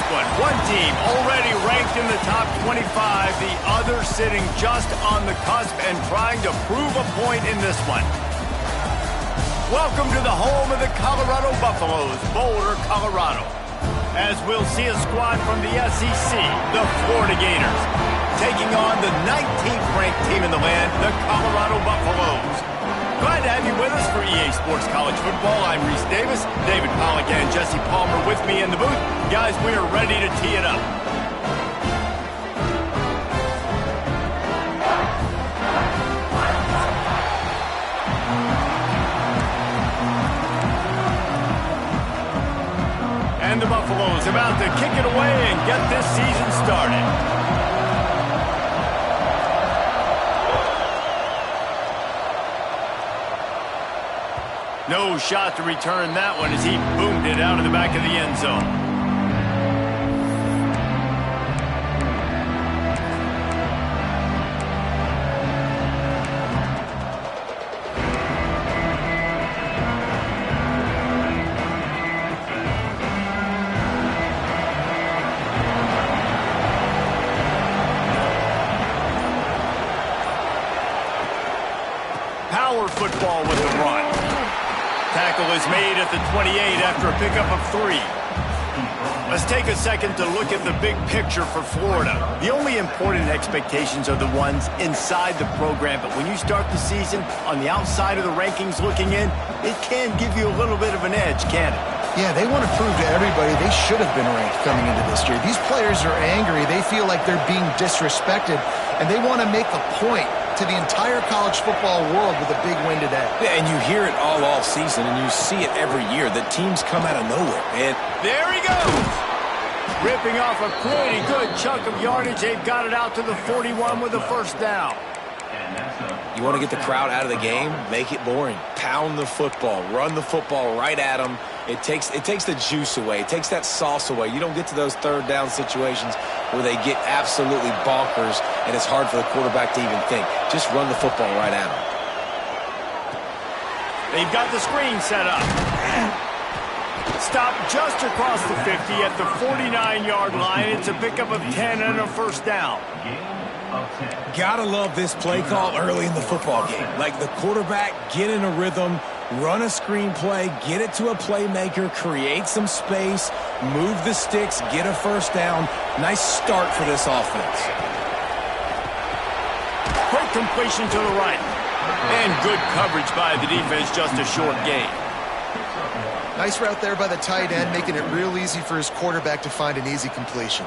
one. One team already ranked in the top 25, the other sitting just on the cusp and trying to prove a point in this one. Welcome to the home of the Colorado Buffaloes, Boulder, Colorado. As we'll see a squad from the SEC, the Florida Gators, taking on the 19th ranked team in the land, the Colorado Buffaloes. Glad to have you with us for EA Sports College Football. I'm Reese Davis, David Pollack and Jesse Palmer with me in the booth. Guys, we are ready to tee it up. And the Buffaloes about to kick it away and get this season started. No shot to return that one as he boomed it out of the back of the end zone. Power football with the run. Tackle is made at the 28 after a pickup of 3. Let's take a second to look at the big picture for Florida. The only important expectations are the ones inside the program, but when you start the season on the outside of the rankings looking in, it can give you a little bit of an edge, can't it? Yeah, they want to prove to everybody they should have been ranked coming into this year. These players are angry. They feel like they're being disrespected, and they want to make a point to the entire college football world with a big win today. Yeah, and you hear it all season, and you see it every year. The teams come out of nowhere, and there he goes! Ripping off a pretty good chunk of yardage. They've got it out to the 41 with a first down. You want to get the crowd out of the game? Make it boring. Pound the football. Run the football right at them. It takes the juice away. It takes that sauce away. You don't get to those third down situations where they get absolutely bonkers, and it's hard for the quarterback to even think. Just run the football right at them. They've got the screen set up. Stop just across the 50 at the 49-yard line. It's a pickup of 10 and a first down. Gotta love this play call early in the football game. Like the quarterback, get in a rhythm, run a screen play, get it to a playmaker, create some space, move the sticks, get a first down. Nice start for this offense. Quick completion to the right. And good coverage by the defense, just a short gain. Nice route there by the tight end, making it real easy for his quarterback to find an easy completion.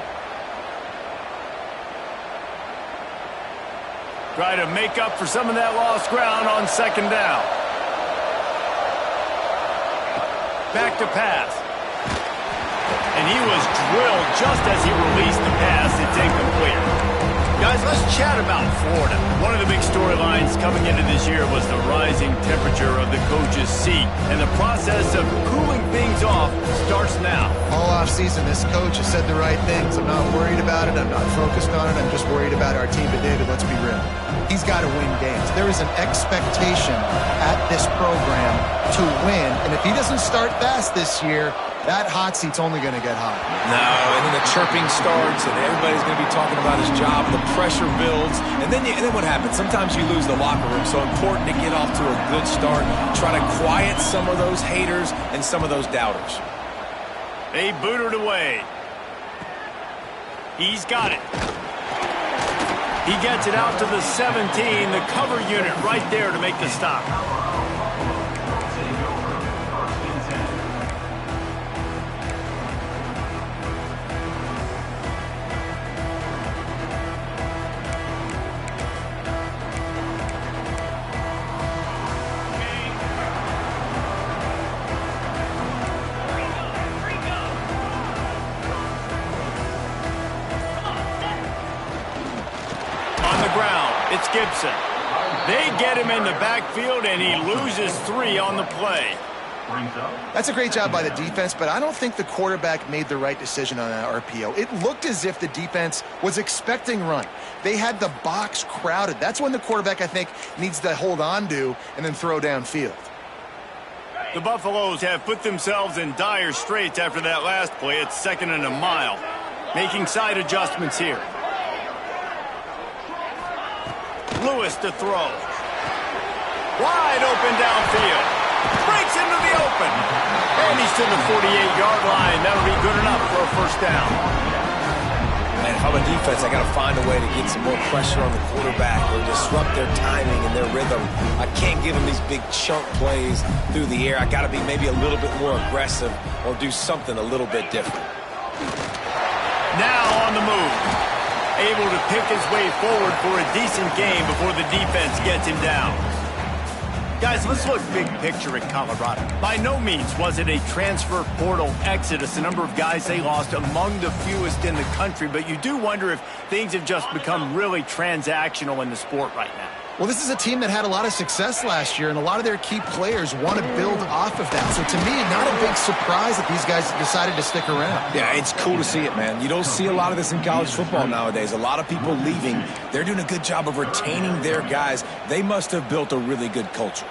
Try to make up for some of that lost ground on second down. Back to pass. And he was drilled just as he released the pass. It's incomplete. Guys, let's chat about Florida. One of the big storylines coming into this year was the rising temperature of the coach's seat. And the process of cooling things off starts now. All offseason, this coach has said the right things. I'm not worried about it. I'm not focused on it. I'm just worried about our team. But, David, let's be real. He's got to win games. There is an expectation at this program to win. And if he doesn't start fast this year, that hot seat's only going to get hot. No, and then the chirping starts, and everybody's going to be talking about his job. The pressure builds, and then what happens? Sometimes you lose the locker room. So important to get off to a good start. Try to quiet some of those haters and some of those doubters. They booted away. He's got it. He gets it out to the 17. The cover unit right there to make the stop. It's Gibson. They get him in the backfield, and he loses 3 on the play. That's a great job by the defense, but I don't think the quarterback made the right decision on that RPO. It looked as if the defense was expecting run. They had the box crowded. That's when the quarterback, I think, needs to hold on to and then throw downfield. The Buffaloes have put themselves in dire straits after that last play. It's 2nd and a mile. Making side adjustments here. Lewis to throw. Wide open downfield. Breaks into the open. And he's to the 48-yard line. That'll be good enough for a first down. Man, if I'm a defense, I got to find a way to get some more pressure on the quarterback or disrupt their timing and their rhythm. I can't give them these big chunk plays through the air. I got to be maybe a little bit more aggressive or do something a little bit different. Now on the move. Able to pick his way forward for a decent game before the defense gets him down. Guys, let's look big picture at Colorado. By no means was it a transfer portal exodus. The number of guys they lost among the fewest in the country, but you do wonder if things have just become really transactional in the sport right now. Well, this is a team that had a lot of success last year, and a lot of their key players want to build off of that. So to me, not a big surprise that these guys decided to stick around. Yeah, it's cool to see it, man. You don't see a lot of this in college football nowadays. A lot of people leaving. They're doing a good job of retaining their guys. They must have built a really good culture.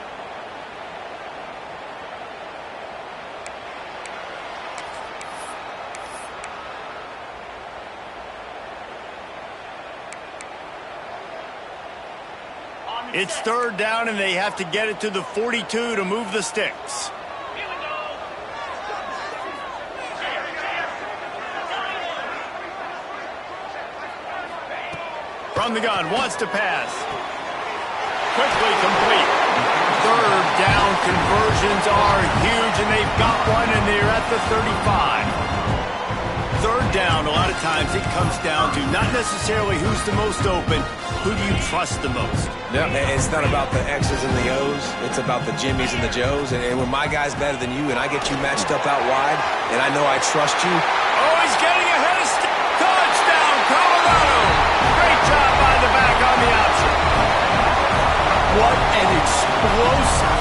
It's third down, and they have to get it to the 42 to move the sticks. From the gun, wants to pass. Quickly complete. Third down conversions are huge, and they've got one, and they're at the 35. Third down, a lot of times it comes down to not necessarily who's the most open, who do you trust the most? Yeah, it's not about the X's and the O's. It's about the Jimmies and the Joes. And when my guy's better than you and I get you matched up out wide, and I know I trust you. Oh, he's getting ahead of touchdown, Colorado! Great job by the back on the option. What an explosive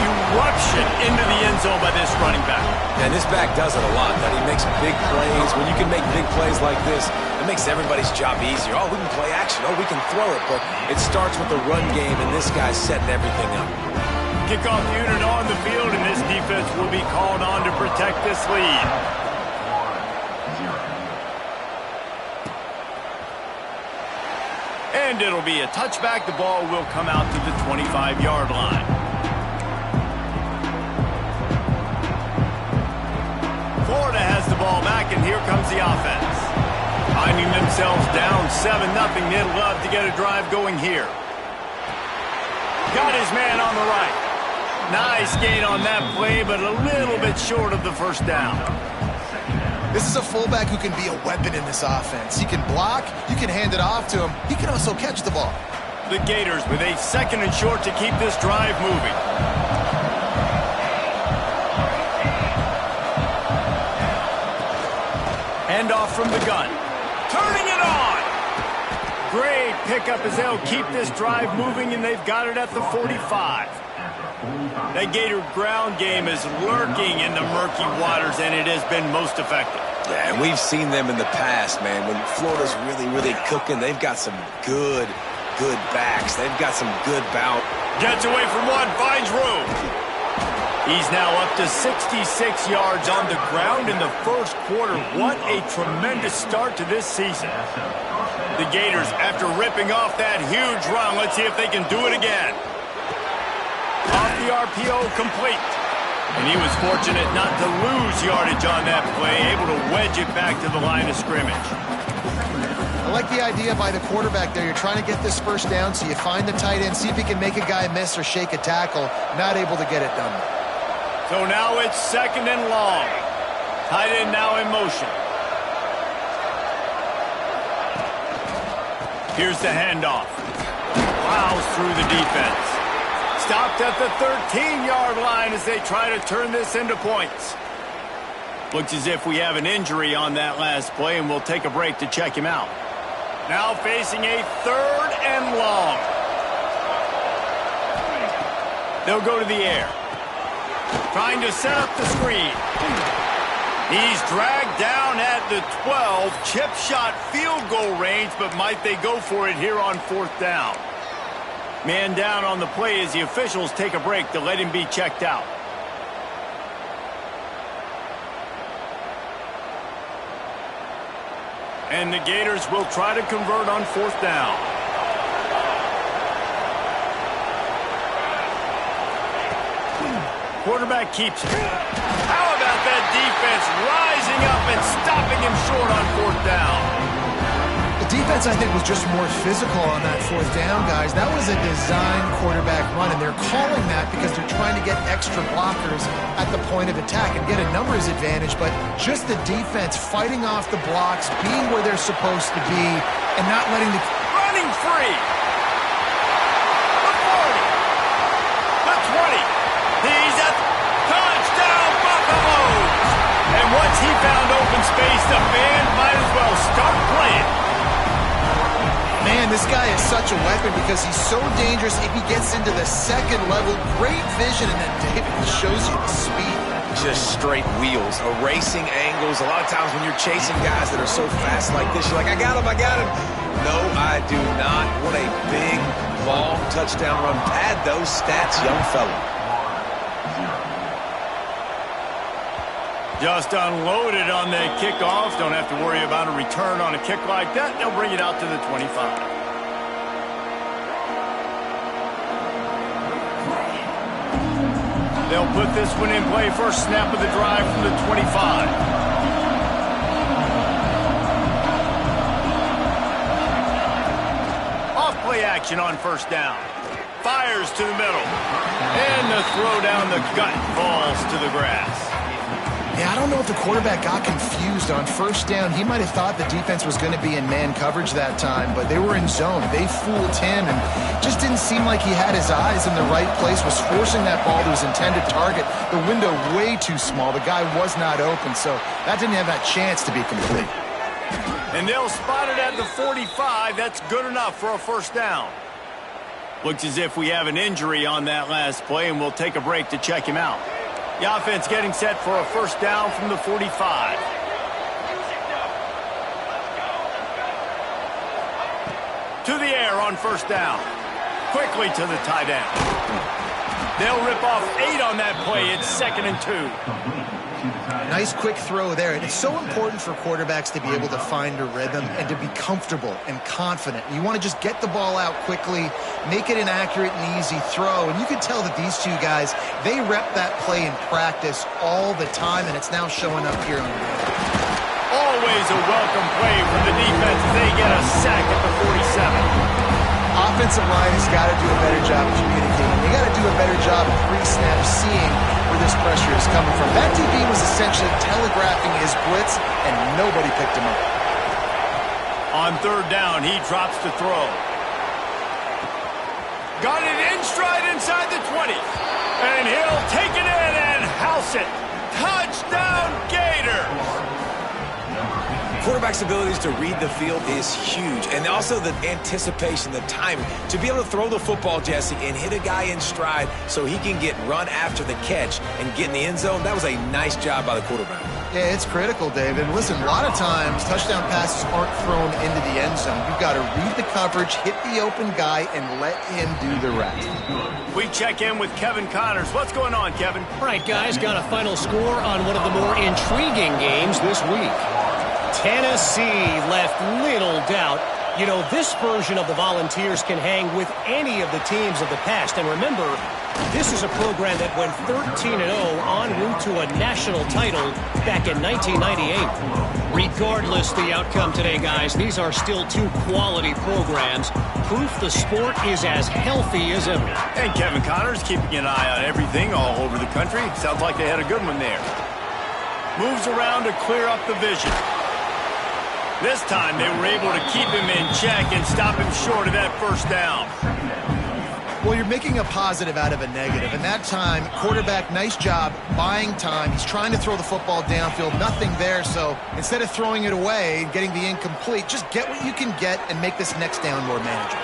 eruption into the end zone by this running back. And this back does it a lot. That he makes big plays. When you can make big plays like this, it makes everybody's job easier. Oh, we can play action. Oh, we can throw it. But it starts with the run game, and this guy's setting everything up. Kickoff unit on the field, and this defense will be called on to protect this lead. And it'll be a touchback. The ball will come out to the 25-yard line. Florida has the ball back, and here comes the offense. Finding themselves down 7-0. They'd love to get a drive going here. Got his man on the right. Nice gain on that play, but a little bit short of the first down. This is a fullback who can be a weapon in this offense. He can block, you can hand it off to him, he can also catch the ball. The Gators with a 2nd and short to keep this drive moving. Handoff from the gun. Turning it on. Great pickup as they'll keep this drive moving, and they've got it at the 45. That Gator ground game is lurking in the murky waters, and it has been most effective. Yeah, and we've seen them in the past, man. When Florida's really, really cooking, they've got some good backs. They've got some good bout. Gets away from one, finds room. He's now up to 66 yards on the ground in the first quarter. What a tremendous start to this season. The Gators, after ripping off that huge run, let's see if they can do it again. Off the RPO, complete. And he was fortunate not to lose yardage on that play, able to wedge it back to the line of scrimmage. I like the idea by the quarterback there. You're trying to get this first down, so you find the tight end, see if he can make a guy miss or shake a tackle. Not able to get it done. So now it's 2nd and long. Tight end now in motion. Here's the handoff. Plows through the defense. Stopped at the 13-yard line as they try to turn this into points. Looks as if we have an injury on that last play, and we'll take a break to check him out. Now facing a 3rd and long. They'll go to the air. Trying to set up the screen. He's dragged down at the 12. Chip shot field goal range, but might they go for it here on 4th down? Man down on the play as the officials take a break to let him be checked out. And the Gators will try to convert on 4th down. Quarterback keeps it. How about that defense rising up and stopping him short on 4th down? The defense, I think, was just more physical on that 4th down, guys. That was a design quarterback run, and they're calling that because they're trying to get extra blockers at the point of attack and get a numbers advantage, but just the defense fighting off the blocks, being where they're supposed to be, and not letting the... Running free! The 40! The 20! He's at touchdown, Buffaloes! And once he found open space, the band might as well start playing. Man, this guy is such a weapon because he's so dangerous if he gets into the second level. Great vision, and then David shows you the speed. Just straight wheels, erasing angles. A lot of times when you're chasing guys that are so fast like this, you're like, I got him, I got him. No, I do not. What a big, long touchdown run. Pad those stats, young fella. Just unloaded on the kickoff. Don't have to worry about a return on a kick like that. They'll bring it out to the 25. They'll put this one in play. First snap of the drive from the 25. Off play action on 1st down. Fires to the middle. And the throw down the gut falls to the grass. Yeah, I don't know if the quarterback got confused on 1st down. He might have thought the defense was going to be in man coverage that time, but they were in zone. They fooled him and just didn't seem like he had his eyes in the right place, was forcing that ball to his intended target. The window way too small. The guy was not open, so that didn't have that chance to be complete. And they'll spot it at the 45. That's good enough for a 1st down. Looks as if we have an injury on that last play, and we'll take a break to check him out. The offense getting set for a 1st down from the 45. To the air on 1st down. Quickly to the tight end. They'll rip off 8 on that play. It's 2nd and 2. Nice quick throw there. And it's so important for quarterbacks to be able to find a rhythm and to be comfortable and confident. You want to just get the ball out quickly, make it an accurate and easy throw. And you can tell that these two guys, they rep that play in practice all the time, and it's now showing up here on the field. Always a welcome play from the defense as they get a sack at the 47. Offensive line has got to do a better job of communicating. They got to do a better job of pre-snap seeing where this pressure is coming from. That DB was essentially telegraphing his blitz, and nobody picked him up. On 3rd down, he drops to throw. Got it in stride inside the 20. And he'll take it in and house it. Touchdown, Gators! Quarterback's abilities to read the field is huge, and also the anticipation, the timing. To be able to throw the football, Jesse, and hit a guy in stride so he can get run after the catch and get in the end zone, that was a nice job by the quarterback. Yeah, it's critical, David. Listen, a lot of times touchdown passes aren't thrown into the end zone. You've got to read the coverage, hit the open guy, and let him do the rest. We check in with Kevin Connors. What's going on, Kevin? All right, guys, got a final score on one of the more intriguing games this week. Tennessee left little doubt. You know, this version of the Volunteers can hang with any of the teams of the past. And remember, this is a program that went 13-0 en route to a national title back in 1998. Regardless the outcome today, guys, these are still two quality programs. Proof the sport is as healthy as ever. And Kevin Connors keeping an eye on everything all over the country. Sounds like they had a good one there. Moves around to clear up the vision. This time they were able to keep him in check and stop him short of that 1st down. Well, you're making a positive out of a negative. And that time, quarterback, nice job buying time. He's trying to throw the football downfield. Nothing there. So instead of throwing it away and getting the incomplete, just get what you can get and make this next down more manageable.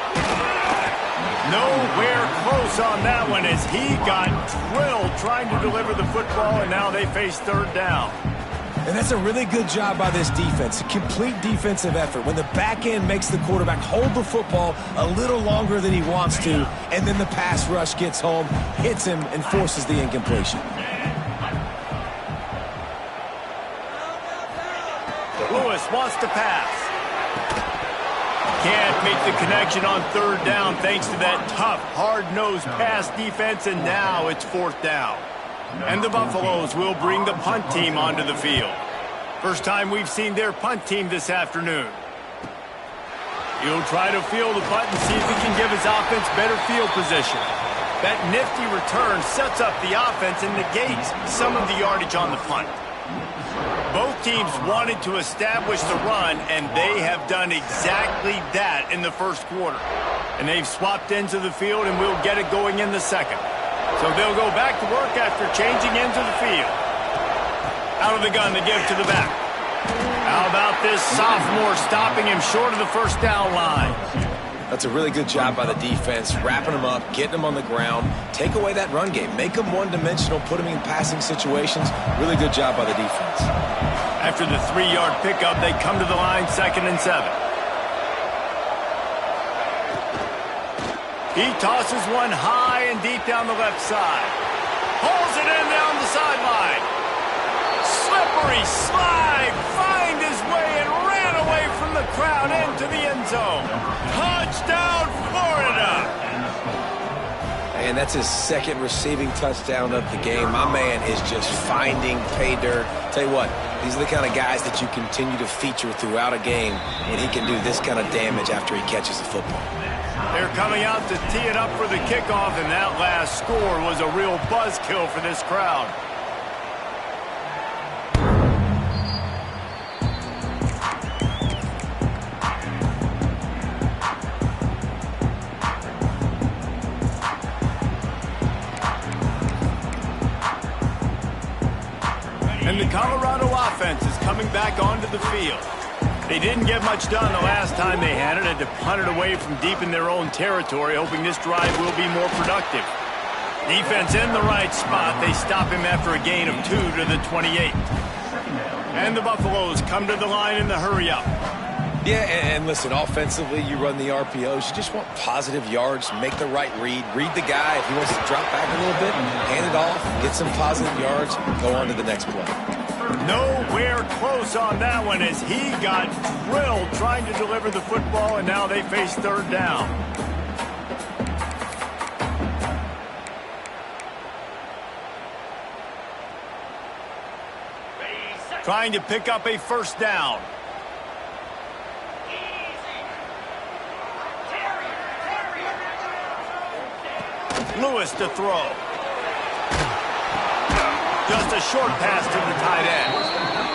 Nowhere close on that one as he got drilled trying to deliver the football, and now they face 3rd down. And that's a really good job by this defense. A complete defensive effort. When the back end makes the quarterback hold the football a little longer than he wants to, and then the pass rush gets home, hits him, and forces the incompletion. Lewis wants to pass. Can't make the connection on third down thanks to that tough, hard-nosed pass defense, and now it's fourth down. And the Buffaloes will bring the punt team onto the field. First time we've seen their punt team this afternoon. He'll try to field the punt and see if he can give his offense better field position. That nifty return sets up the offense and negates some of the yardage on the punt. Both teams wanted to establish the run, and they have done exactly that in the first quarter. And they've swapped ends of the field, and we'll get it going in the second. So they'll go back to work after changing into the field. Out of the gun, the give to the back. How about this sophomore stopping him short of the first down line? That's a really good job by the defense, wrapping him up, getting him on the ground. Take away that run game. Make him one-dimensional, put him in passing situations. Really good job by the defense. After the 3-yard pickup, they come to the line, 2nd and 7. He tosses one high and deep down the left side. Pulls it in down the sideline. Slippery slide, find his way and ran away from the crowd into the end zone. Touchdown, Florida! And that's his second receiving touchdown of the game. My man is just finding pay dirt. Tell you what, these are the kind of guys that you continue to feature throughout a game when he can do this kind of damage after he catches the football. They're coming out to tee it up for the kickoff, and that last score was a real buzzkill for this crowd. And the Colorado offense is coming back onto the field. They didn't get much done the last time they had it. Had to punt it away from deep in their own territory, hoping this drive will be more productive. Defense in the right spot. They stop him after a gain of 2 to the 28. And the Buffaloes come to the line in the hurry-up. Yeah, and listen, offensively, you run the RPOs. You just want positive yards, make the right read the guy. If he wants to drop back a little bit, hand it off, get some positive yards, go on to the next play. Nowhere close on that one as he got drilled trying to deliver the football, and now they face third down. Trying to pick up a first down. Lewis to throw. Just a short pass to the tight end.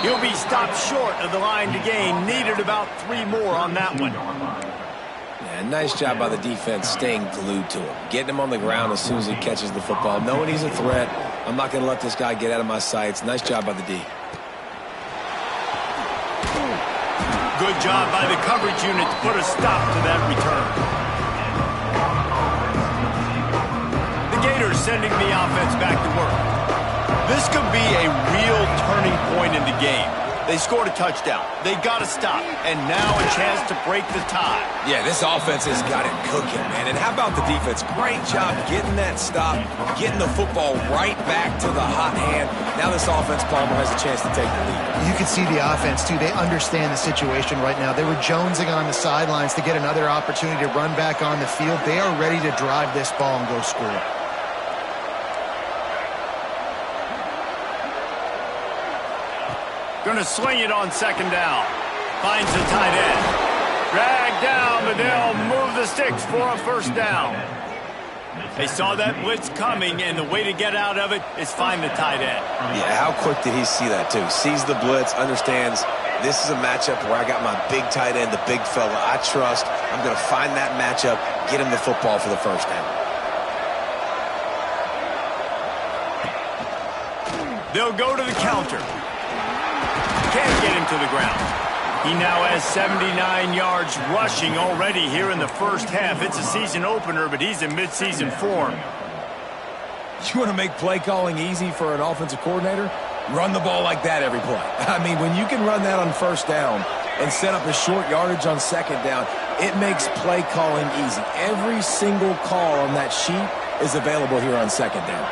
He'll be stopped short of the line to gain. Needed about 3 more on that one. Yeah, nice job by the defense staying glued to him. Getting him on the ground as soon as he catches the football. Knowing he's a threat. I'm not going to let this guy get out of my sights. Nice job by the D. Good job by the coverage unit to put a stop to that return. Gators sending the offense back to work. This could be a real turning point in the game. They scored a touchdown. They got to stop. And now a chance to break the tie. Yeah, this offense has got it cooking, man. And how about the defense? Great job getting that stop, getting the football right back to the hot hand. Now this offense, Palmer, has a chance to take the lead. You can see the offense, too. They understand the situation right now. They were jonesing on the sidelines to get another opportunity to run back on the field. They are ready to drive this ball and go score. Going to swing it on 2nd down. Finds the tight end. Drag down, but they'll move the sticks for a first down. They saw that blitz coming, and the way to get out of it is find the tight end. Yeah, how quick did he see that, too? Sees the blitz, understands this is a matchup where I got my big tight end, the big fella I trust. I'm going to find that matchup, get him the football for the first down. They'll go to the counter. Can't get him to the ground. He now has 79 yards rushing already here in the first half. It's a season opener, but he's in midseason form. You want to make play calling easy for an offensive coordinator? Run the ball like that every play. I mean, when you can run that on first down and set up a short yardage on 2nd down, it makes play calling easy. Every single call on that sheet is available here on 2nd down.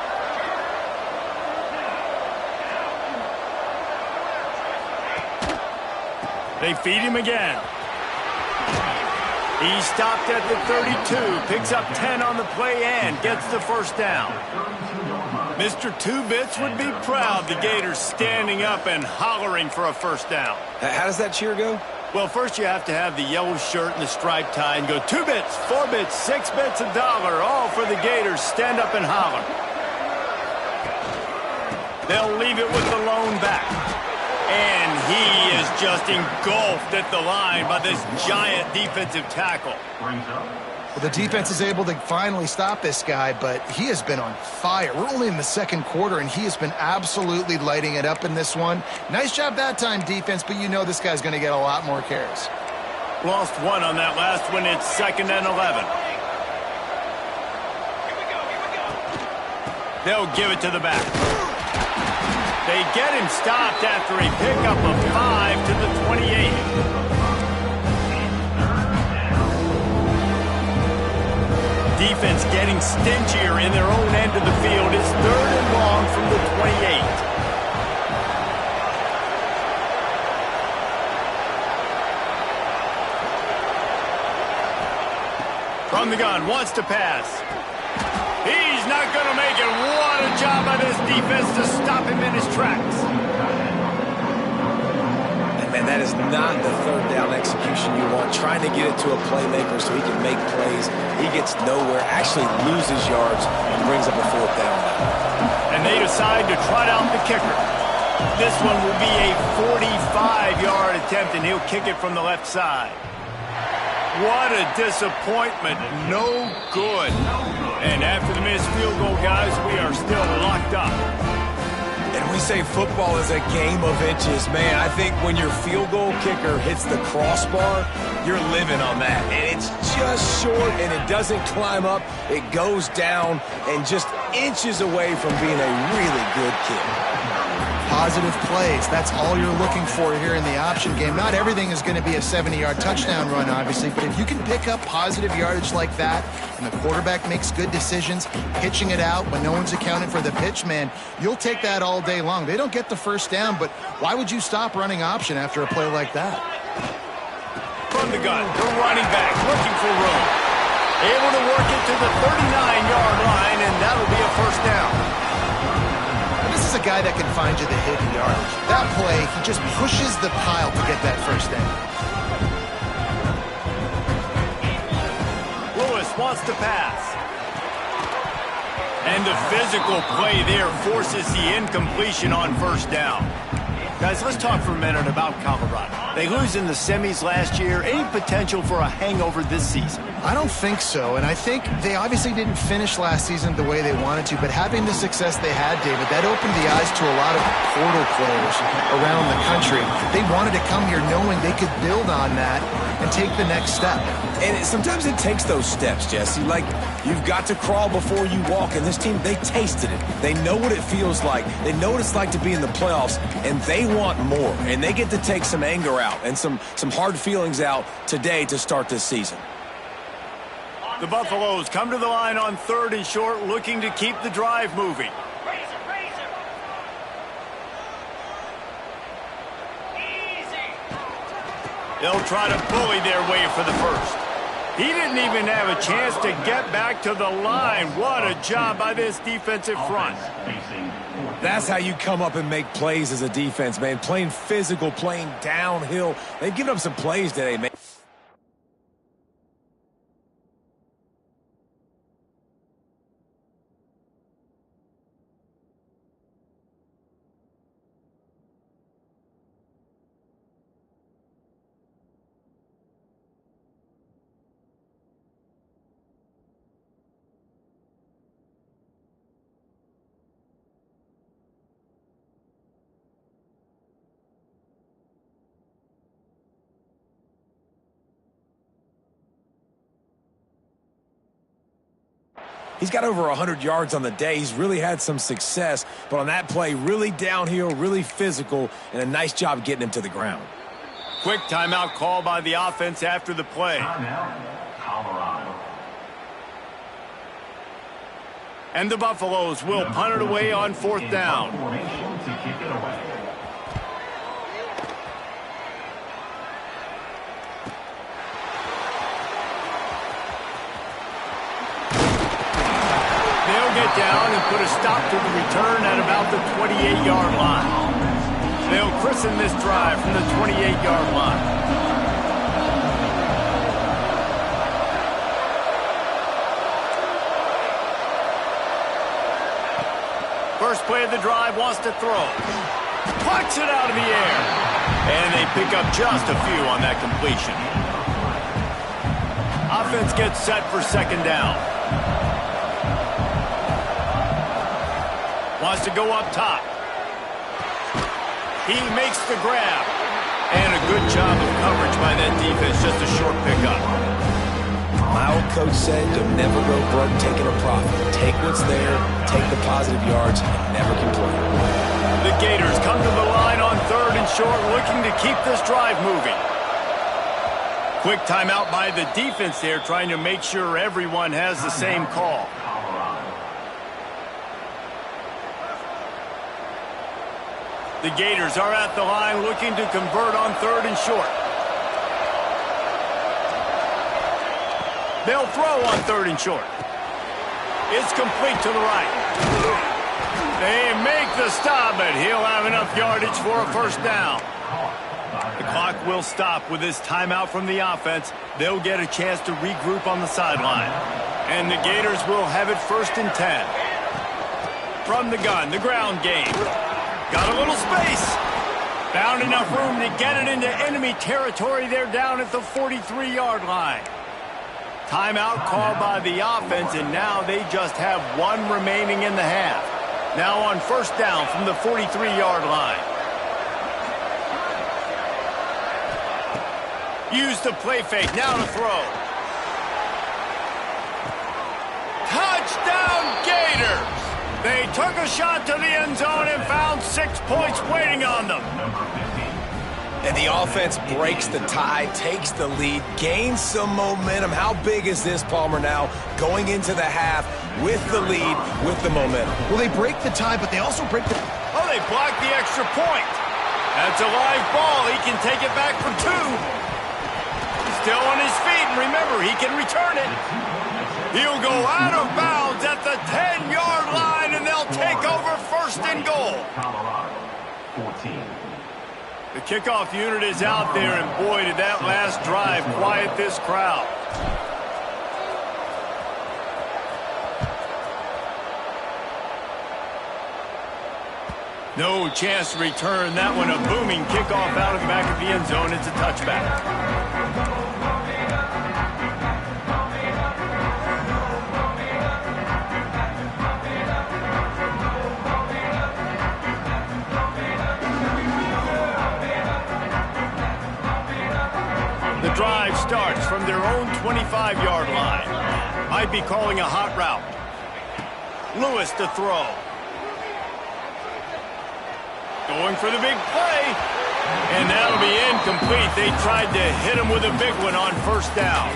They feed him again. He stopped at the 32, picks up 10 on the play and gets the first down. Mr. Two Bits would be proud the Gators standing up and hollering for a first down. How does that cheer go? Well, first you have to have the yellow shirt and the striped tie and go 2 bits, 4 bits, 6 bits, $1, all for the Gators. Stand up and holler. They'll leave it with the lone back. And he is just engulfed at the line by this giant defensive tackle. Well, the defense is able to finally stop this guy, but he has been on fire. We're only in the second quarter, and he has been absolutely lighting it up in this one. Nice job that time, defense, but you know this guy's going to get a lot more carries. Lost one on that last one. It's 2nd and 11. They'll give it to the back. They get him stopped after a pickup of 5 to the 28. Defense getting stingier in their own end of the field. It's 3rd and long from the 28. From the gun, wants to pass. He's not going to make it. What a job by this defense to stop him in his tracks. Man, that is not the third down execution you want. Trying to get it to a playmaker so he can make plays. He gets nowhere, actually loses yards, and brings up a 4th down. And they decide to trot out the kicker. This one will be a 45-yard attempt, and he'll kick it from the left side. What a disappointment. No good. And after the missed field goal, guys, we are still locked up. And we say football is a game of inches. Man, I think when your field goal kicker hits the crossbar, you're living on that. And it's just short, and it doesn't climb up. It goes down and just inches away from being a really good kick. Positive plays. That's all you're looking for here in the option game. Not everything is going to be a 70-yard touchdown run, obviously, but if you can pick up positive yardage like that and the quarterback makes good decisions, pitching it out when no one's accounting for the pitch, man, you'll take that all day long. They don't get the first down, but why would you stop running option after a play like that? From the gun, the running back looking for room. Able to work it to the 39-yard line, and that'll be a first down. This is a guy that can find you the hidden yardage. That play, he just pushes the pile to get that first down. Lewis wants to pass. And the physical play there forces the incompletion on first down. Guys, let's talk for a minute about Colorado. They lose in the semis last year. Any potential for a hangover this season? I don't think so, and I think they obviously didn't finish last season the way they wanted to, but having the success they had, David, that opened the eyes to a lot of portal players around the country. They wanted to come here knowing they could build on that and take the next step. And sometimes it takes those steps, Jesse. Like, you've got to crawl before you walk, and this team, they tasted it. They know what it feels like. They know what it's like to be in the playoffs, and they want more. And they get to take some anger out and some hard feelings out today to start this season. The Buffaloes come to the line on 3rd and short, looking to keep the drive moving. They'll try to bully their way for the first. He didn't even have a chance to get back to the line. What a job by this defensive front. That's how you come up and make plays as a defense, man. Playing physical, playing downhill. They've given up some plays today, man. He's got over 100 yards on the day. He's really had some success, but on that play, really downhill, really physical, and a nice job getting him to the ground. Quick timeout call by the offense after the play. Colorado. And the Buffaloes will punt it away on 4th down. put a stop to the return at about the 28-yard line. They'll christen this drive from the 28-yard line. First play of the drive, wants to throw. Plucks it out of the air. And they pick up just a few on that completion. Offense gets set for second down. Wants to go up top. He makes the grab. And a good job of coverage by that defense. Just a short pickup. My old coach said you'll never go broke taking a profit. Take what's there, take the positive yards, and never complain. The Gators come to the line on 3rd and short, looking to keep this drive moving. Quick timeout by the defense there, trying to make sure everyone has the same call. The Gators are at the line looking to convert on 3rd and short. They'll throw on 3rd and short. It's complete to the right. They make the stop, but he'll have enough yardage for a first down. The clock will stop with this timeout from the offense. They'll get a chance to regroup on the sideline. And the Gators will have it 1st and 10. From the gun, the ground game. Got a little space. Found enough room to get it into enemy territory. They're down at the 43-yard line. Timeout called by the offense, and now they just have one remaining in the half. Now on first down from the 43-yard line. Use the play fake, now to throw. Touchdown Gators! They took a shot to the end zone and found 6 points waiting on them. And the offense breaks the tie, takes the lead, gains some momentum. How big is this, Palmer, now going into the half with the lead, with the momentum? Well, they break the tie, but they also break the... Oh, they blocked the extra point. That's a live ball. He can take it back for 2. Still on his feet, and remember, he can return it. He'll go out of bounds at the 10-yard line, and they'll take over 1st and goal. Colorado, 14. The kickoff unit is out there, and boy, did that last drive quiet this crowd. No chance to return that one. A booming kickoff out of the back of the end zone. It's a touchback. The drive starts from their own 25-yard line. Might be calling a hot route. Lewis to throw. Going for the big play. And that'll be incomplete. They tried to hit him with a big one on first down.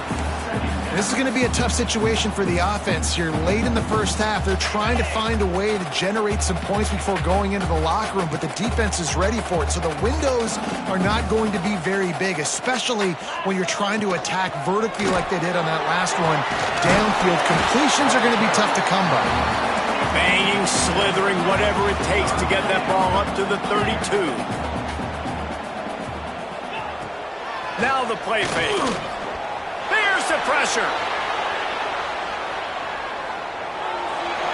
This is going to be a tough situation for the offense. You're late in the first half. They're trying to find a way to generate some points before going into the locker room, but the defense is ready for it. So the windows are not going to be very big, especially when you're trying to attack vertically like they did on that last one. Downfield completions are going to be tough to come by. Banging, slithering, whatever it takes to get that ball up to the 32. Now the play fake. There's the pressure.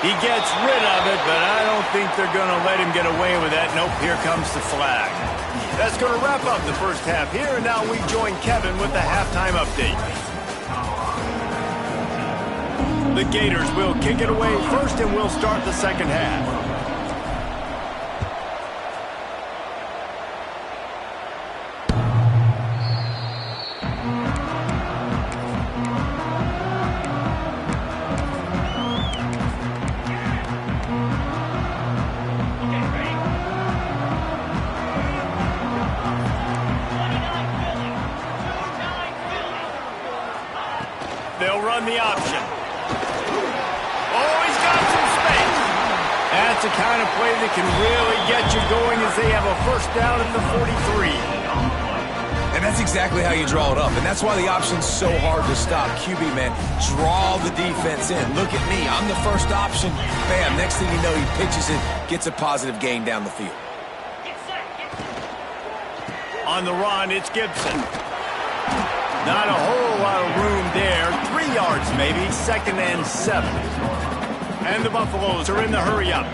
He gets rid of it, but I don't think they're going to let him get away with that. Nope, here comes the flag. That's going to wrap up the first half here, and now we join Kevin with the halftime update. The Gators will kick it away first, and we'll start the second half. They'll run the option. Oh, he's got some space. That's the kind of play that can really get you going as they have a first down at the 43. And That's exactly how you draw it up, and that's why the option's so hard to stop. QB, man, draw the defense in. Look at me. I'm the first option. Bam, next thing you know, he pitches it, gets a positive gain down the field. On the run, it's Gibson. Not a whole lot of room there. 3 yards maybe, 2nd and 7. And the Buffaloes are in the hurry-up.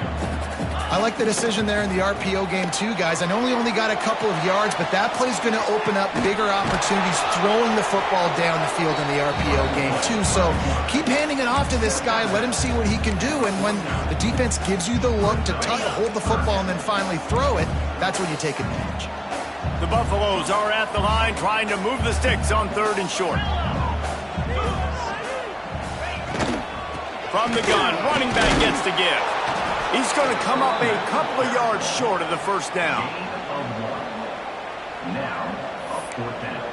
I like the decision there in the RPO game too, guys. I know we only got a couple of yards, but that play's going to open up bigger opportunities throwing the football down the field in the RPO game too. So keep handing it off to this guy. Let him see what he can do. And when the defense gives you the look to hold the football and then finally throw it, that's when you take advantage. The Buffaloes are at the line trying to move the sticks on 3rd and short. From the gun, running back gets to give. He's going to come up a couple of yards short of the first down. Now, a 4th down.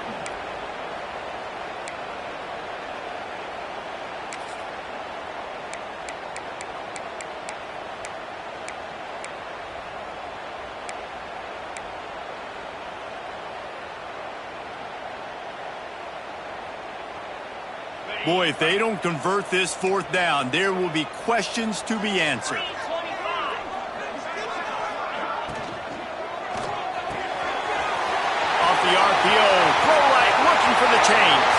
Boy, if they don't convert this 4th down, there will be questions to be answered. Off the RPO, throw right, looking for the chains.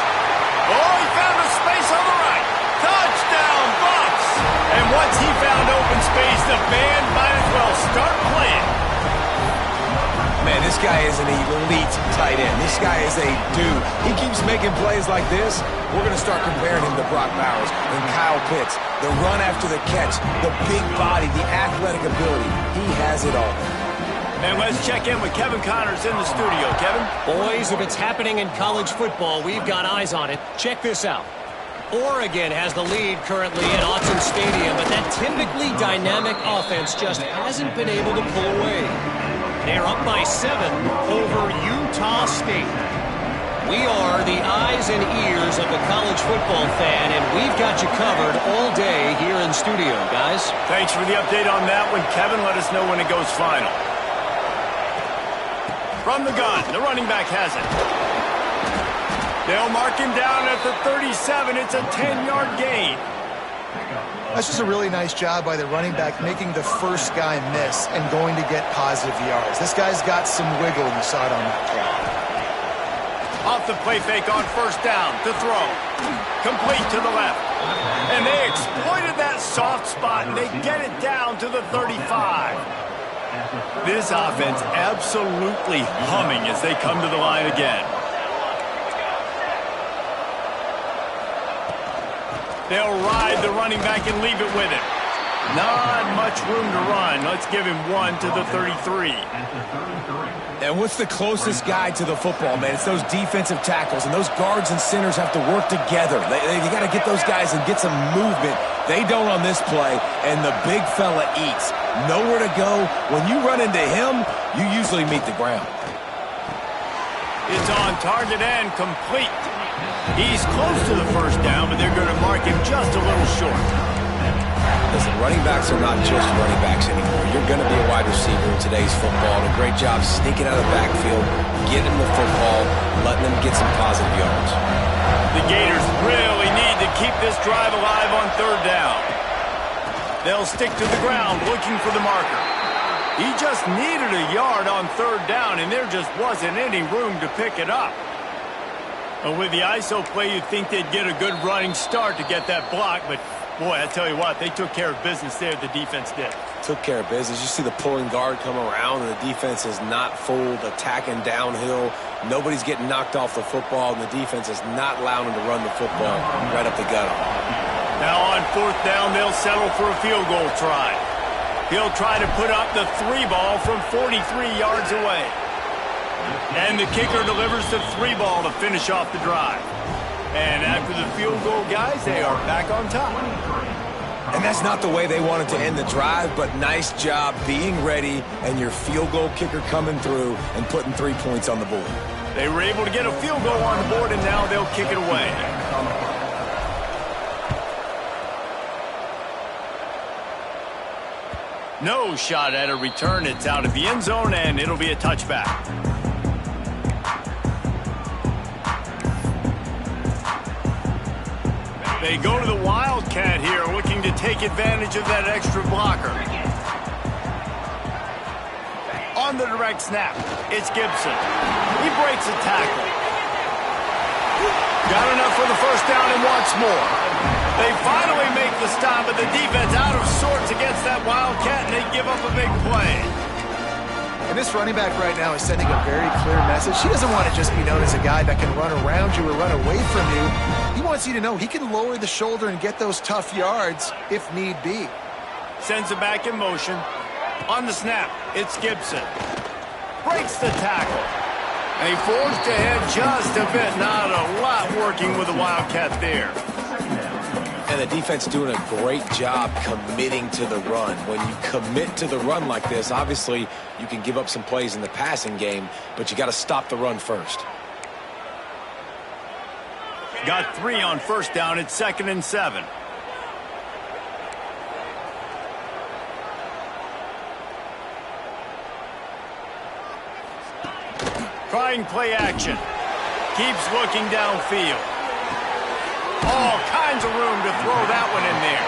Oh, he found a space on the right. Touchdown, Bucks! And once he found open space, the band might as well start playing. Man, this guy is an elite tight end. This guy is a dude. He keeps making plays like this. We're going to start comparing him to Brock Bowers and Kyle Pitts. The run after the catch, the big body, the athletic ability. He has it all. And let's check in with Kevin Connors in the studio. Kevin? Boys, if it's happening in college football, we've got eyes on it. Check this out. Oregon has the lead currently at Autzen Stadium, but that typically dynamic offense just hasn't been able to pull away. They're up by 7 over Utah State. We are the eyes and ears of the college football fan, and we've got you covered all day here in studio, guys. Thanks for the update on that one, Kevin. Let us know when it goes final. From the gun, the running back has it. They'll mark him down at the 37. It's a 10-yard gain. That's just a really nice job by the running back making the first guy miss and going to get positive yards. This guy's got some wiggle, and you saw it on that play. Off the play fake on 1st down to throw. Complete to the left. And they exploited that soft spot, and they get it down to the 35. This offense absolutely humming as they come to the line again. They'll ride the running back and leave it with him. Not much room to run. Let's give him 1 to the 33. And what's the closest guy to the football, man? It's those defensive tackles, and those guards and centers have to work together. They got to get those guys and get some movement. They don't on this play, and the big fella eats. Nowhere to go. When you run into him, you usually meet the ground. It's on target and complete. He's close to the first down, but they're going to mark him just a little short. Listen, running backs are not just running backs anymore. You're going to be a wide receiver in today's football. And a great job sneaking out of the backfield, getting the football, letting them get some positive yards. The Gators really need to keep this drive alive on 3rd down. They'll stick to the ground looking for the marker. He just needed a yard on 3rd down, and there just wasn't any room to pick it up. But with the ISO play, you'd think they'd get a good running start to get that block, but boy, I tell you what, they took care of business there, the defense did. Took care of business. You see the pulling guard come around, and the defense is not fooled, attacking downhill. Nobody's getting knocked off the football, and the defense is not allowing them to run the football right up the gut. Now on 4th down, they'll settle for a field goal try. He'll try to put up the 3 ball from 43 yards away. And the kicker delivers the 3 ball to finish off the drive. And after the field goal, guys, they are back on top. And that's not the way they wanted to end the drive, but nice job being ready and your field goal kicker coming through and putting 3 points on the board. They were able to get a field goal on the board, and now they'll kick it away. No shot at a return. It's out of the end zone, and it'll be a touchback. They go to the Wildcat here, looking to take advantage of that extra blocker. On the direct snap, it's Gibson. He breaks a tackle. Got enough for the first down and wants more. They finally make the stop, but the defense out of sorts against that Wildcat, and they give up a big play. And this running back right now is sending a very clear message. He doesn't want to just be known as a guy that can run around you or run away from you. He wants you to know he can lower the shoulder and get those tough yards if need be. Sends it back in motion. On the snap, it's Gibson. Breaks the tackle. And he forged ahead just a bit. Not a lot working with the Wildcat there. And the defense doing a great job committing to the run. When you commit to the run like this, obviously you can give up some plays in the passing game, but you got to stop the run first. Got 3 on first down. It's 2nd and 7. Trying play action. Keeps looking downfield. All kinds of room to throw that one in there.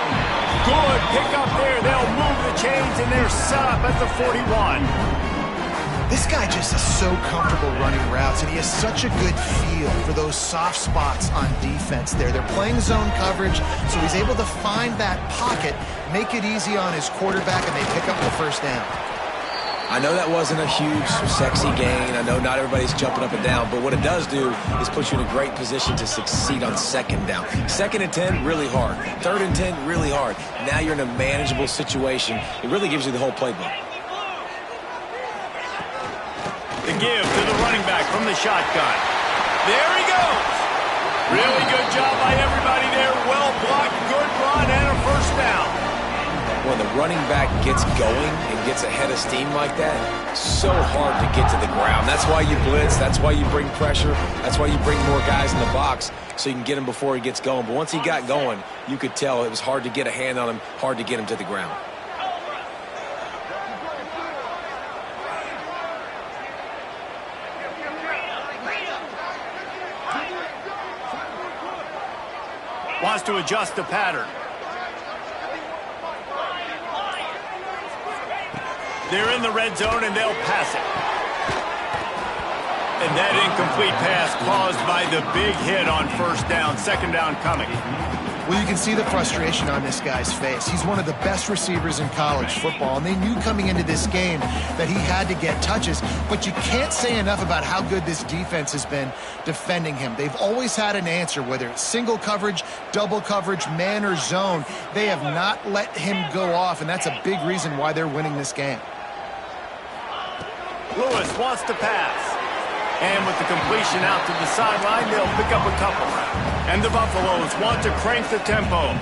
Good pick up there. They'll move the chains, and they're set up at the 41. This guy just is so comfortable running routes, and he has such a good feel for those soft spots on defense there. They're playing zone coverage, so he's able to find that pocket, make it easy on his quarterback, and they pick up the first down. I know that wasn't a huge, sexy gain. I know not everybody's jumping up and down, but what it does do is put you in a great position to succeed on 2nd down. 2nd and 10, really hard. 3rd and 10, really hard. Now you're in a manageable situation. It really gives you the whole playbook. The give to the running back from the shotgun. There he goes. Really good job by everybody there. Well blocked, good run, and a first down. When the running back gets going and gets ahead of steam like that, so hard to get to the ground. That's why you blitz. That's why you bring pressure. That's why you bring more guys in the box so you can get him before he gets going. But once he got going, you could tell it was hard to get a hand on him, hard to get him to the ground. Wants to adjust the pattern. They're in the red zone, and they'll pass it. And that incomplete pass caused by the big hit on first down. 2nd down coming. Well, you can see the frustration on this guy's face. He's one of the best receivers in college football, and they knew coming into this game that he had to get touches, but you can't say enough about how good this defense has been defending him. They've always had an answer, whether it's single coverage, double coverage, man or zone. They have not let him go off, and that's a big reason why they're winning this game. Lewis wants to pass. And with the completion out to the sideline, they'll pick up a couple. And the Buffaloes want to crank the tempo.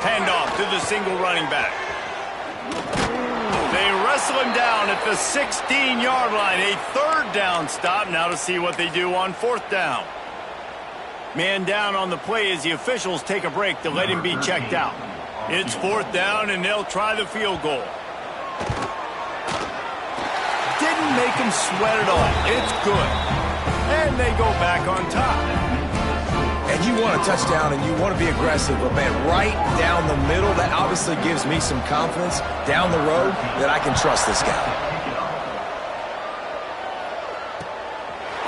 Handoff to the single running back. They wrestle him down at the 16-yard line. A 3rd down stop. Now to see what they do on 4th down. Man down on the play as the officials take a break to let him be checked out. It's 4th down, and they'll try the field goal. Didn't make him sweat at all. It's good. And they go back on top. And you want a touchdown, and you want to be aggressive, but, man, right down the middle, that obviously gives me some confidence down the road that I can trust this guy.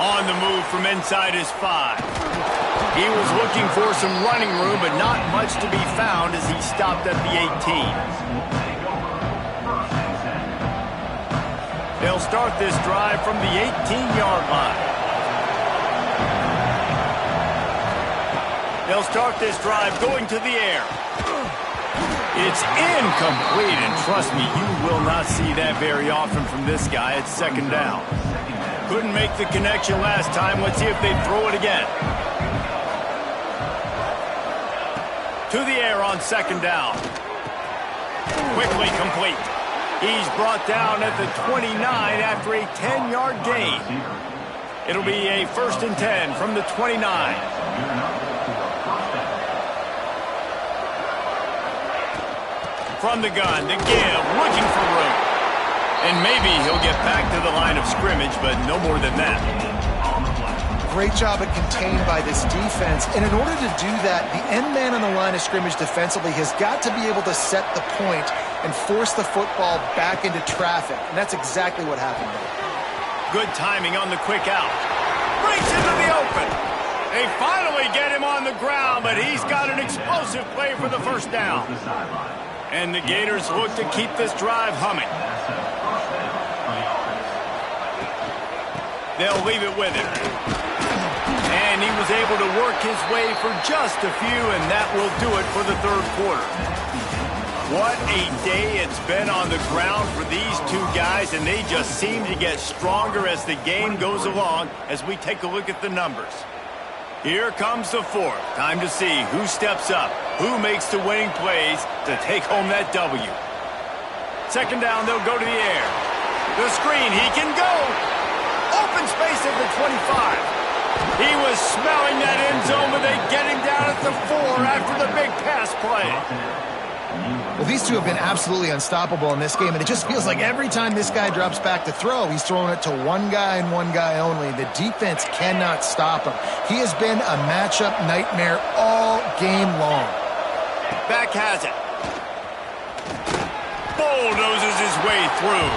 On the move from inside his 5. He was looking for some running room, but not much to be found as he stopped at the 18. They'll start this drive from the 18-yard line. They'll start this drive going to the air. It's incomplete, and trust me, you will not see that very often from this guy. It's 2nd down. Couldn't make the connection last time. Let's see if they throw it again. To the air on 2nd down. Quickly complete. He's brought down at the 29 after a 10-yard gain. It'll be a 1st and 10 from the 29. From the gun, the give, looking for room. And maybe he'll get back to the line of scrimmage, but no more than that. Great job at contained by this defense. And in order to do that, the end man on the line of scrimmage defensively has got to be able to set the point and force the football back into traffic. And that's exactly what happened there. Good timing on the quick out. Breaks into the open. They finally get him on the ground, but he's got an explosive play for the first down. And the Gators look to keep this drive humming. They'll leave it with him. And he was able to work his way for just a few, and that will do it for the third quarter. What a day it's been on the ground for these two guys, and they just seem to get stronger as the game goes along as we take a look at the numbers. Here comes the fourth. Time to see who steps up, who makes the winning plays to take home that W. Second down, they'll go to the air. The screen, he can go. Open space at the 25. He was smelling that end zone, but they get him down at the 4 after the big pass play. Well, these two have been absolutely unstoppable in this game, and it just feels like every time this guy drops back to throw, he's throwing it to one guy and one guy only. The defense cannot stop him. He has been a matchup nightmare all game long. Back has it. Bulldozes his way through.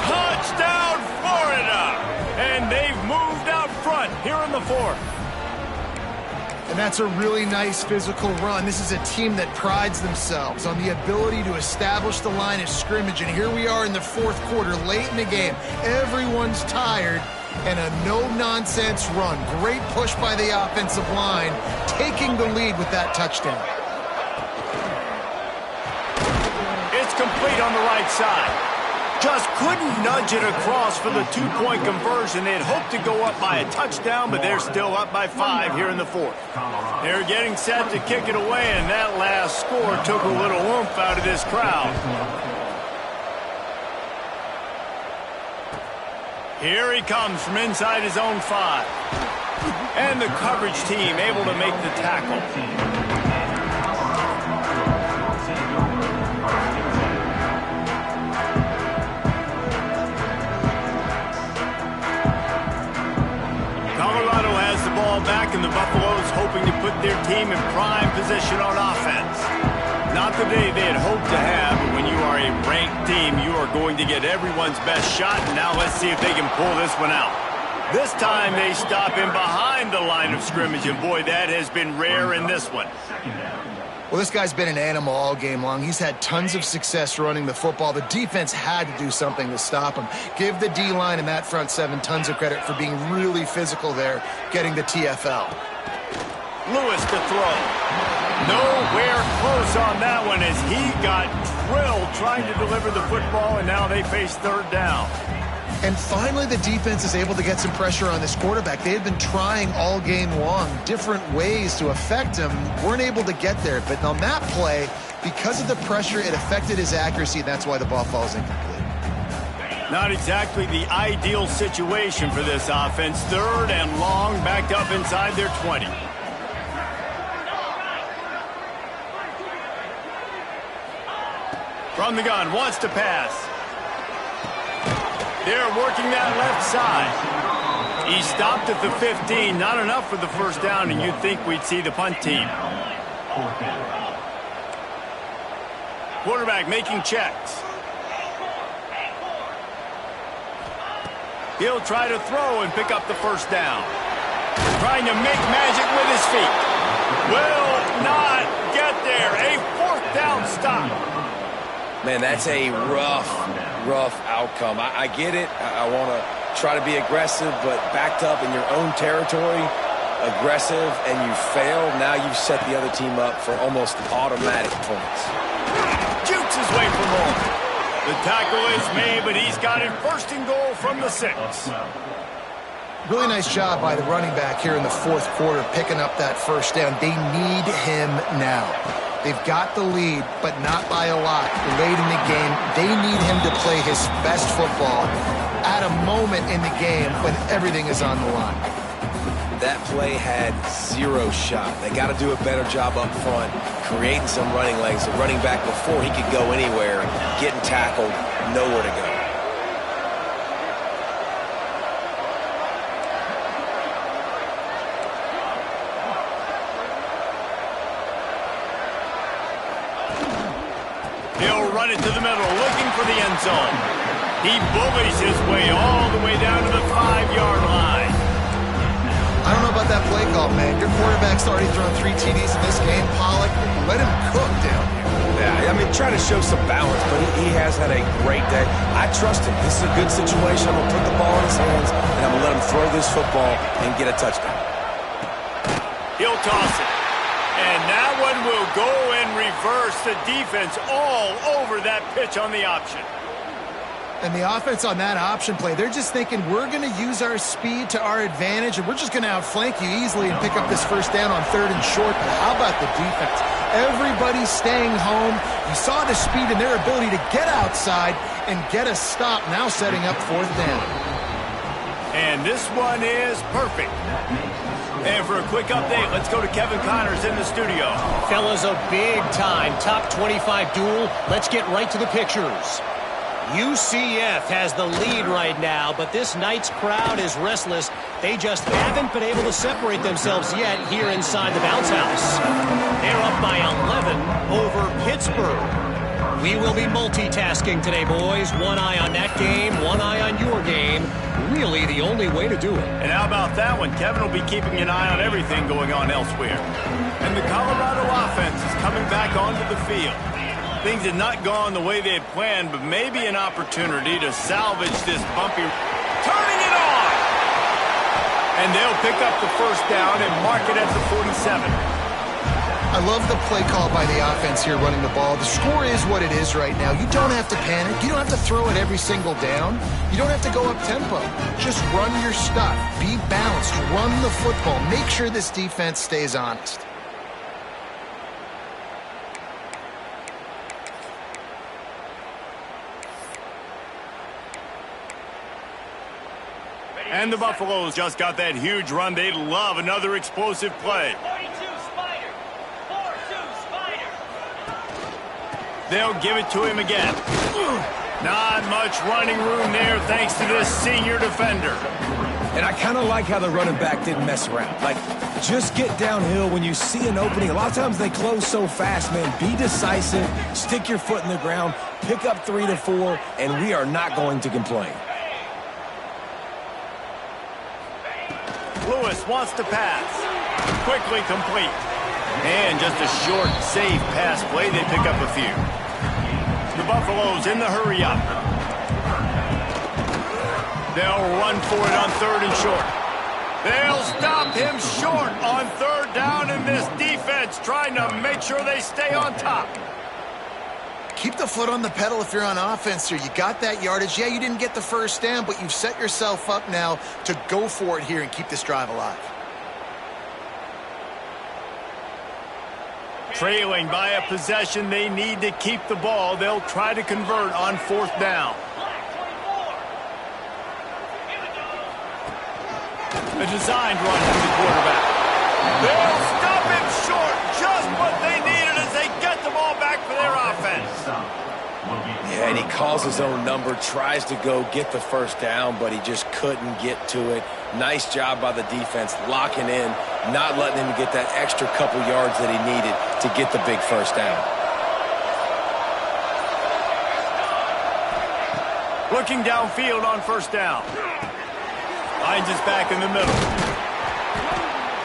Touchdown, Florida! And they've moved out front here in the fourth. And that's a really nice physical run. This is a team that prides themselves on the ability to establish the line of scrimmage. And here we are in the fourth quarter, late in the game. Everyone's tired, and a no-nonsense run. Great push by the offensive line, taking the lead with that touchdown. It's complete on the right side. Just couldn't nudge it across for the two-point conversion. They'd hoped to go up by a touchdown, but they're still up by 5 here in the fourth. They're getting set to kick it away, and that last score took a little oomph out of this crowd. Here he comes from inside his own 5. And the coverage team able to make the tackle. Colorado has the ball back, and the Buffaloes hoping to put their team in prime position on offense. Not the day they had hoped to have, but when you are a ranked team, you are going to get everyone's best shot, and now let's see if they can pull this one out. This time they stop him behind the line of scrimmage, and boy, that has been rare in this one. Well, this guy's been an animal all game long. He's had tons of success running the football. The defense had to do something to stop him. Give the D-line and that front 7 tons of credit for being really physical there, getting the TFL. Lewis to throw. Nowhere close on that one as he got drilled trying to deliver the football, and now they face third down. And finally, the defense is able to get some pressure on this quarterback. They had been trying all game long different ways to affect him. Weren't able to get there. But on that play, because of the pressure, it affected his accuracy, and that's why the ball falls incomplete. Not exactly the ideal situation for this offense. Third and long, backed up inside their 20. From the gun, wants to pass. They're working that left side. He stopped at the 15. Not enough for the first down, and you'd think we'd see the punt team. Quarterback making checks. He'll try to throw and pick up the first down. Trying to make magic with his feet. Will not get there. A fourth down stop. Man, that's a rough outcome. I get it. I want to try to be aggressive, but backed up in your own territory, aggressive, and you fail. Now you've set the other team up for almost automatic points. Jukes his way for more. The tackle is made, but he's got it first and goal from the 6. Really nice job by the running back here in the fourth quarter, picking up that first down. They need him now. They've got the lead, but not by a lot. Late in the game, they need him to play his best football at a moment in the game when everything is on the line. That play had 0 shot. They got to do a better job up front, creating some running lanes. The running back before he could go anywhere, getting tackled, nowhere to go. run it to the middle, looking for the end zone. He bullies his way all the way down to the 5-yard line. I don't know about that play call, man. Your quarterback's already thrown 3 TDs in this game. Pollock, let him cook down here. Yeah, I mean, try to show some balance, but he has had a great day. I trust him. This is a good situation. I'm going to put the ball in his hands, and I'm going to let him throw this football and get a touchdown. He'll toss it. And that one will go and reverse. The defense all over that pitch on the option. And the offense on that option play, they're just thinking we're going to use our speed to our advantage, and we're just going to outflank you easily and pick up this first down on 3rd and short. But how about the defense? Everybody's staying home. You saw the speed and their ability to get outside and get a stop, now setting up 4th down. And this one is perfect. And for a quick update, let's go to Kevin Connors in the studio. Fellas, a big-time top 25 duel. Let's get right to the pictures. UCF has the lead right now, but this night's crowd is restless. They just haven't been able to separate themselves yet here inside the bounce house. They're up by 11 over Pittsburgh. We will be multitasking today, boys. One eye on that game, one eye on your game. Really the only way to do it. And how about that one? Kevin will be keeping an eye on everything going on elsewhere. And the Colorado offense is coming back onto the field. Things had not gone the way they had planned, but maybe an opportunity to salvage this bumpy. Turning it on! And they'll pick up the first down and mark it at the 47. I love the play call by the offense here running the ball. The score is what it is right now. You don't have to panic. You don't have to throw it every single down. You don't have to go up tempo. Just run your stuff. Be balanced. Run the football. Make sure this defense stays honest. And the Buffaloes just got that huge run. They love another explosive play. 42 Spider. 4-2 Spider. They'll give it to him again. Not much running room there thanks to this senior defender. And I kind of like how the running back didn't mess around. Like, just get downhill when you see an opening. A lot of times they close so fast, man. Be decisive, stick your foot in the ground, pick up 3 to 4, and we are not going to complain. Lewis wants to pass. Quickly complete. And just a short, safe pass play. They pick up a few. The Buffaloes in the hurry up. They'll run for it on 3rd and short. They'll stop him short on 3rd down, and this defense trying to make sure they stay on top. Keep the foot on the pedal if you're on offense here. You got that yardage. Yeah, you didn't get the first down, but you've set yourself up now to go for it here and keep this drive alive. Trailing by a possession, they need to keep the ball. They'll try to convert on 4th down. A designed run to the quarterback. They'll stop him short. Just what they needed as they get the ball back for their offense. Yeah, and he calls his own number, tries to go get the first down, but he just couldn't get to it. Nice job by the defense, locking in, not letting him get that extra couple yards that he needed to get the big first down. Looking downfield on 1st down. Finds his back in the middle.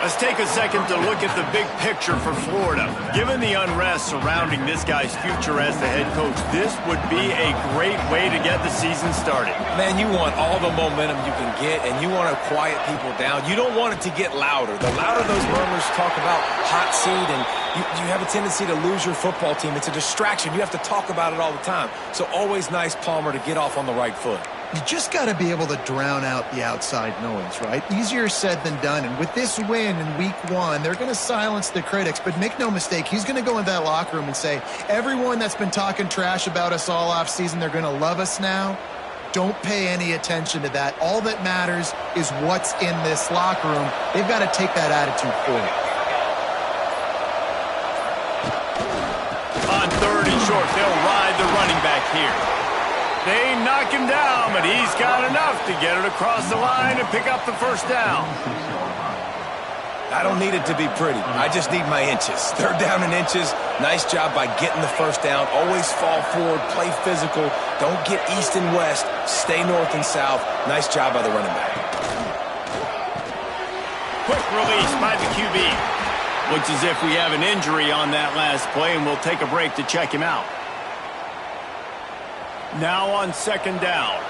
Let's take a second to look at the big picture for Florida. Given the unrest surrounding this guy's future as the head coach, this would be a great way to get the season started. Man, you want all the momentum you can get, and you want to quiet people down. You don't want it to get louder. The louder those murmurs talk about hot seat, and you have a tendency to lose your football team. It's a distraction. You have to talk about it all the time. So always nice, Palmer, to get off on the right foot. You just got to be able to drown out the outside noise, right? Easier said than done. And with this win in week 1, they're going to silence the critics. But make no mistake, he's going to go into that locker room and say, everyone that's been talking trash about us all offseason, they're going to love us now. Don't pay any attention to that. All that matters is what's in this locker room. They've got to take that attitude forward. On 3rd and short, they'll ride the running back here. They knock him down, but he's got enough to get it across the line and pick up the first down. I don't need it to be pretty. I just need my inches. Third down and inches. Nice job by getting the first down. Always fall forward, play physical. Don't get east and west. Stay north and south. Nice job by the running back. Quick release by the QB. Looks as if we have an injury on that last play, and we'll take a break to check him out. Now on second down.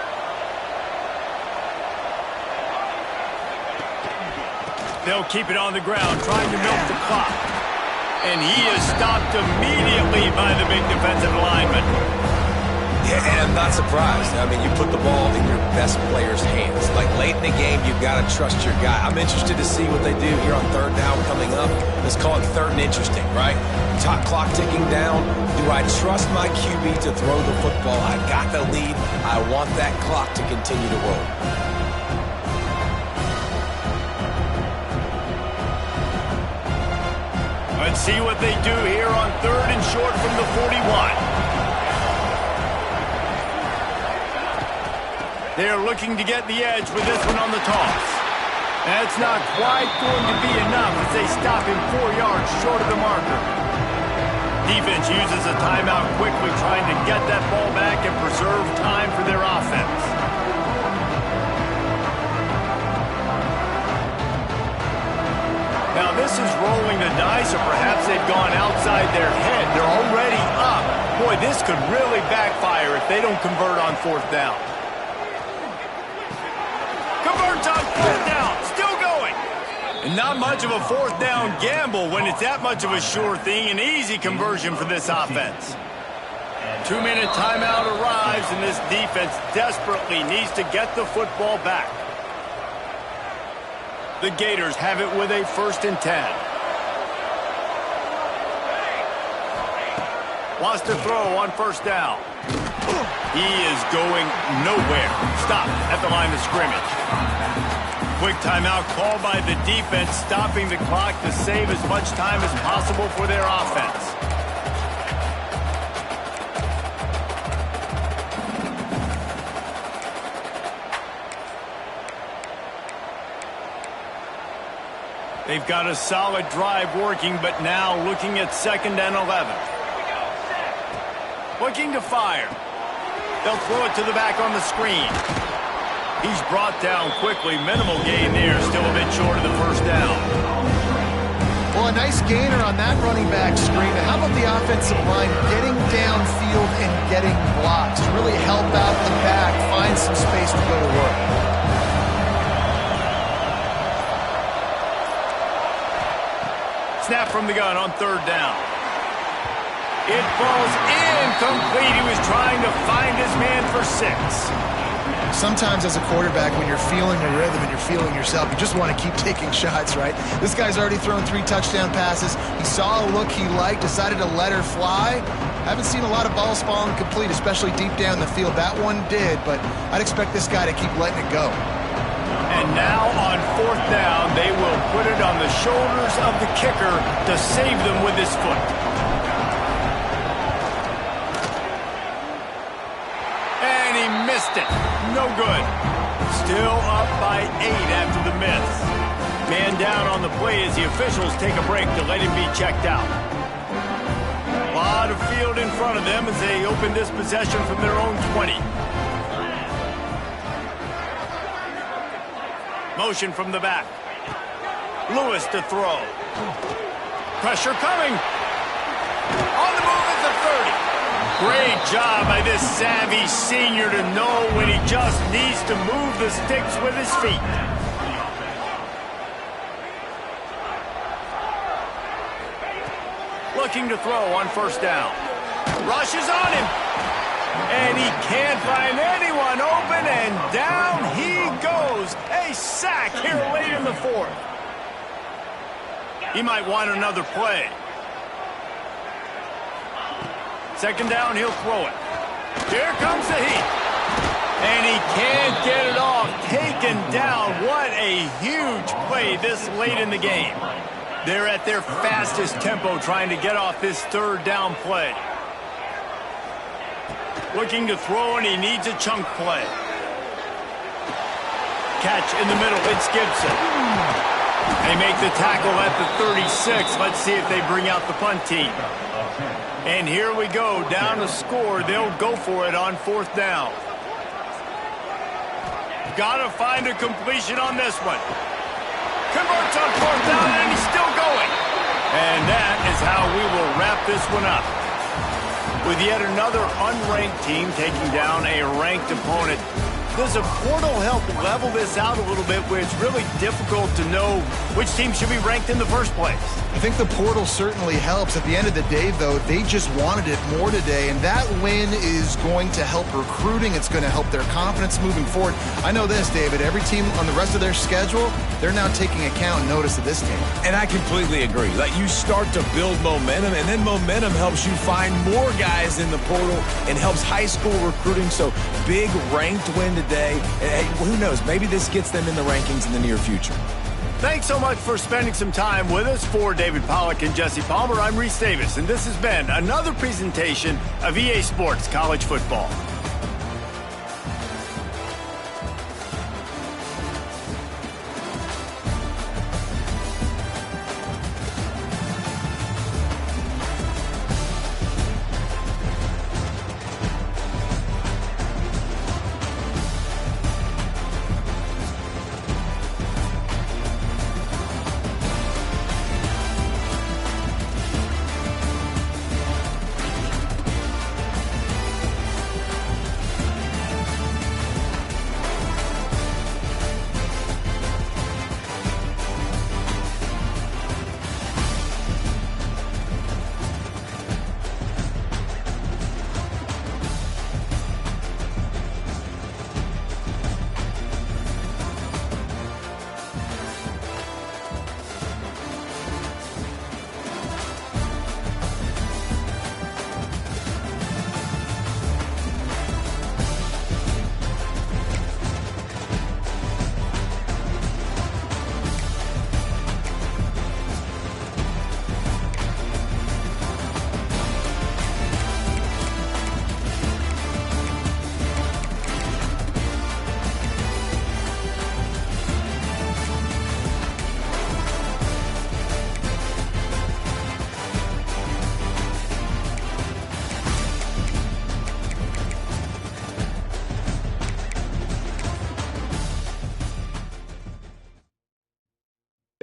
They'll keep it on the ground, trying to milk the clock. And he is stopped immediately by the big defensive lineman. Yeah, and I'm not surprised. I mean, you put the ball in your best player's hands. Like, late in the game, you've got to trust your guy. I'm interested to see what they do here on third down coming up. Let's call it third and interesting, right? Top clock ticking down. Do I trust my QB to throw the football? I got the lead. I want that clock to continue to roll. Let's see what they do here on third and short from the 41. They're looking to get the edge with this one on the toss. That's not quite going to be enough as they stop him 4 yards short of the marker. Defense uses a timeout quickly, trying to get that ball back and preserve time for their offense. Now this is rolling the dice, or perhaps they've gone outside their head. They're already up. Boy, this could really backfire if they don't convert on fourth down. Converts on fourth down, still going. And not much of a fourth down gamble when it's that much of a sure thing. An easy conversion for this offense. 2-minute timeout arrives, and this defense desperately needs to get the football back. The Gators have it with a 1st and 10. Wants to throw on first down. He is going nowhere. Stop at the line of scrimmage. Quick timeout called by the defense, stopping the clock to save as much time as possible for their offense. They've got a solid drive working, but now looking at 2nd and 11. Looking to fire. They'll throw it to the back on the screen. He's brought down quickly. Minimal gain there, still a bit short of the first down. Well, a nice gainer on that running back screen. How about the offensive line getting downfield and getting blocks to really help out the back, find some space to go to work. Snap from the gun on third down. It falls incomplete. He was trying to find his man for 6. Sometimes as a quarterback, when you're feeling the rhythm and you're feeling yourself, you just want to keep taking shots, right? This guy's already thrown 3 touchdown passes. He saw a look he liked, decided to let her fly. Haven't seen a lot of balls falling complete, especially deep down the field. That one did, but I'd expect this guy to keep letting it go. And now on fourth down, they will put it on the shoulders of the kicker to save them with his foot. And he missed it. No good. Still up by 8 after the miss. Man down on the play as the officials take a break to let him be checked out. A lot of field in front of them as they open this possession from their own 20. Motion from the back. Lewis to throw. Pressure coming. On the move at the 30. Great job by this savvy senior to know when he just needs to move the sticks with his feet. Looking to throw on first down. Rushes on him. And he can't find anyone open, and down he goes. A sack here late in the 4th. He might want another play. 2nd down, he'll throw it. Here comes the heat. And he can't get it off. Taken down. What a huge play this late in the game. They're at their fastest tempo trying to get off this 3rd down play. Looking to throw, and he needs a chunk play. Catch in the middle. It's Gibson. They make the tackle at the 36. Let's see if they bring out the punt team. And here we go, down to score. They'll go for it on 4th down. Got to find a completion on this one. Converts on 4th down, and he's still going. And that is how we will wrap this one up. With yet another unranked team taking down a ranked opponent. Does a portal help level this out a little bit where it's really difficult to know which team should be ranked in the first place? I think the portal certainly helps. At the end of the day, though, they just wanted it more today, and that win is going to help recruiting. It's going to help their confidence moving forward. I know this, David. Every team on the rest of their schedule, they're now taking account and notice of this team. And I completely agree. Like, you start to build momentum, and then momentum helps you find more guys in the portal and helps high school recruiting. So big ranked win today. And who knows? Maybe this gets them in the rankings in the near future. Thanks so much for spending some time with us. For David Pollack and Jesse Palmer, I'm Reese Davis, and this has been another presentation of EA Sports College Football.